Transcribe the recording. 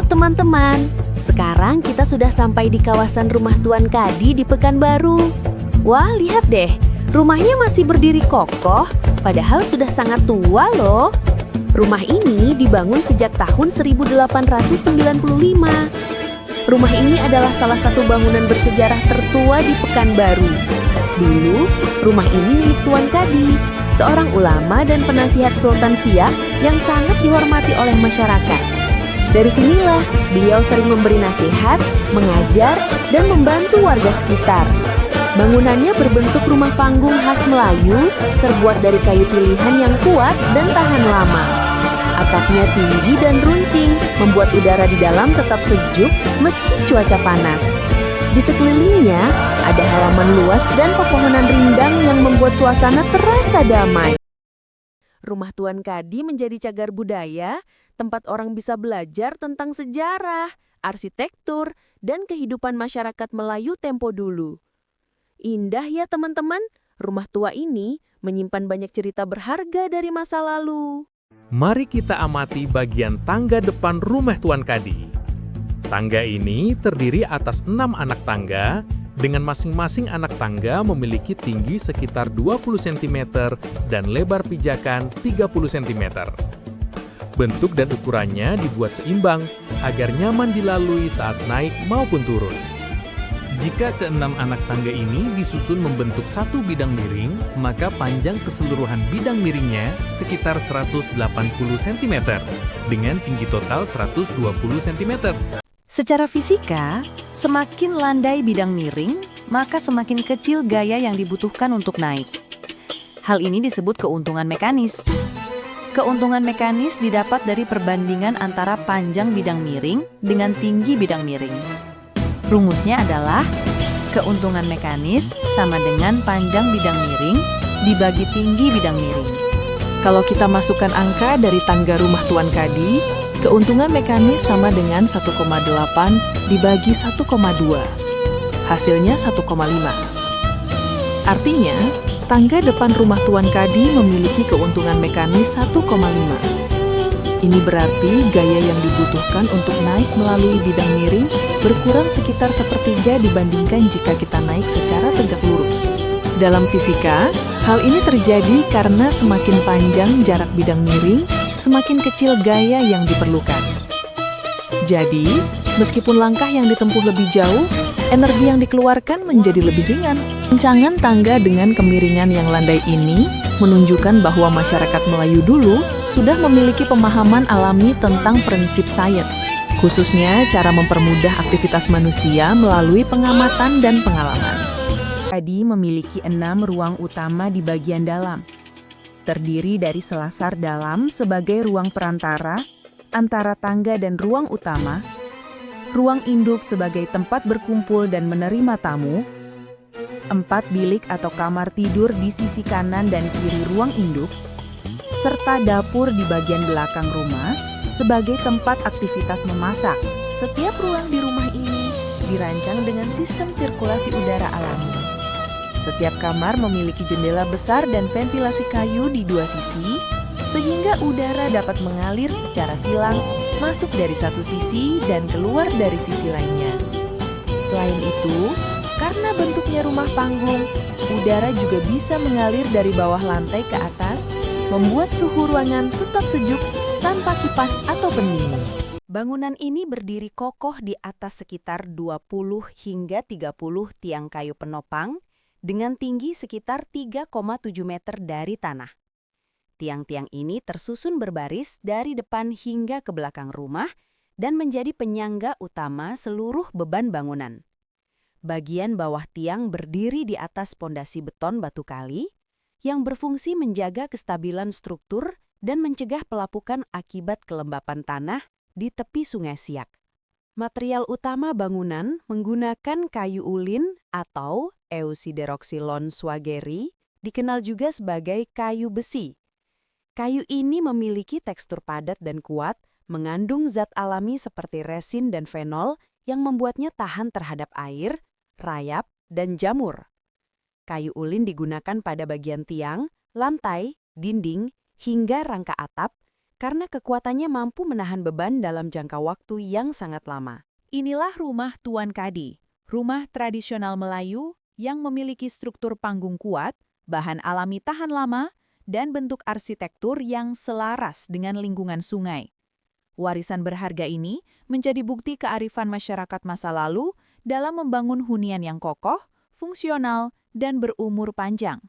teman-teman, sekarang kita sudah sampai di kawasan rumah Tuan Kadi di Pekanbaru. Wah, lihat deh, rumahnya masih berdiri kokoh, padahal sudah sangat tua loh. Rumah ini dibangun sejak tahun 1895. Rumah ini adalah salah satu bangunan bersejarah tertua di Pekanbaru. Dulu, rumah ini milik Tuan Kadi, seorang ulama dan penasihat Sultan Siak yang sangat dihormati oleh masyarakat. Dari sinilah beliau sering memberi nasihat, mengajar, dan membantu warga sekitar. Bangunannya berbentuk rumah panggung khas Melayu, terbuat dari kayu pilihan yang kuat dan tahan lama. Atapnya tinggi dan runcing, membuat udara di dalam tetap sejuk meski cuaca panas. Di sekelilingnya, ada halaman luas dan pepohonan rindang yang membuat suasana terasa damai. Rumah Tuan Kadi menjadi cagar budaya, tempat orang bisa belajar tentang sejarah, arsitektur, dan kehidupan masyarakat Melayu tempo dulu. Indah ya teman-teman, rumah tua ini menyimpan banyak cerita berharga dari masa lalu. Mari kita amati bagian tangga depan rumah Tuan Kadi. Tangga ini terdiri atas 6 anak tangga, dengan masing-masing anak tangga memiliki tinggi sekitar 20 cm dan lebar pijakan 30 cm. Bentuk dan ukurannya dibuat seimbang agar nyaman dilalui saat naik maupun turun. Jika keenam anak tangga ini disusun membentuk satu bidang miring, maka panjang keseluruhan bidang miringnya sekitar 180 cm dengan tinggi total 120 cm. Secara fisika, semakin landai bidang miring, maka semakin kecil gaya yang dibutuhkan untuk naik. Hal ini disebut keuntungan mekanis. Keuntungan mekanis didapat dari perbandingan antara panjang bidang miring dengan tinggi bidang miring. Rumusnya adalah keuntungan mekanis sama dengan panjang bidang miring dibagi tinggi bidang miring. Kalau kita masukkan angka dari tangga rumah Tuan Kadi, keuntungan mekanis sama dengan 1,8 dibagi 1,2. Hasilnya 1,5. Artinya, tangga depan rumah Tuan Kadi memiliki keuntungan mekanis 1,5. Ini berarti gaya yang dibutuhkan untuk naik melalui bidang miring berkurang sekitar sepertiga dibandingkan jika kita naik secara tegak lurus. Dalam fisika, hal ini terjadi karena semakin panjang jarak bidang miring, semakin kecil gaya yang diperlukan. Jadi, meskipun langkah yang ditempuh lebih jauh, energi yang dikeluarkan menjadi lebih ringan. Rancangan tangga dengan kemiringan yang landai ini menunjukkan bahwa masyarakat Melayu dulu sudah memiliki pemahaman alami tentang prinsip sains, khususnya cara mempermudah aktivitas manusia melalui pengamatan dan pengalaman. Kadi memiliki 6 ruang utama di bagian dalam. Terdiri dari selasar dalam sebagai ruang perantara antara tangga dan ruang utama, ruang induk sebagai tempat berkumpul dan menerima tamu, 4 bilik atau kamar tidur di sisi kanan dan kiri ruang induk, serta dapur di bagian belakang rumah sebagai tempat aktivitas memasak. Setiap ruang di rumah ini dirancang dengan sistem sirkulasi udara alami. Setiap kamar memiliki jendela besar dan ventilasi kayu di 2 sisi, sehingga udara dapat mengalir secara silang, masuk dari satu sisi dan keluar dari sisi lainnya. Selain itu, karena bentuknya rumah panggung, udara juga bisa mengalir dari bawah lantai ke atas, membuat suhu ruangan tetap sejuk tanpa kipas atau pendingin. Bangunan ini berdiri kokoh di atas sekitar 20 hingga 30 tiang kayu penopang, dengan tinggi sekitar 3,7 meter dari tanah. Tiang-tiang ini tersusun berbaris dari depan hingga ke belakang rumah dan menjadi penyangga utama seluruh beban bangunan. Bagian bawah tiang berdiri di atas pondasi beton batu kali yang berfungsi menjaga kestabilan struktur dan mencegah pelapukan akibat kelembapan tanah di tepi Sungai Siak. Material utama bangunan menggunakan kayu ulin atau Eusideroxylon swageri, dikenal juga sebagai kayu besi. Kayu ini memiliki tekstur padat dan kuat, mengandung zat alami seperti resin dan fenol yang membuatnya tahan terhadap air, rayap, dan jamur. Kayu ulin digunakan pada bagian tiang, lantai, dinding, hingga rangka atap, karena kekuatannya mampu menahan beban dalam jangka waktu yang sangat lama. Inilah rumah Tuan Kadi, rumah tradisional Melayu yang memiliki struktur panggung kuat, bahan alami tahan lama, dan bentuk arsitektur yang selaras dengan lingkungan sungai. Warisan berharga ini menjadi bukti kearifan masyarakat masa lalu dalam membangun hunian yang kokoh, fungsional, dan berumur panjang.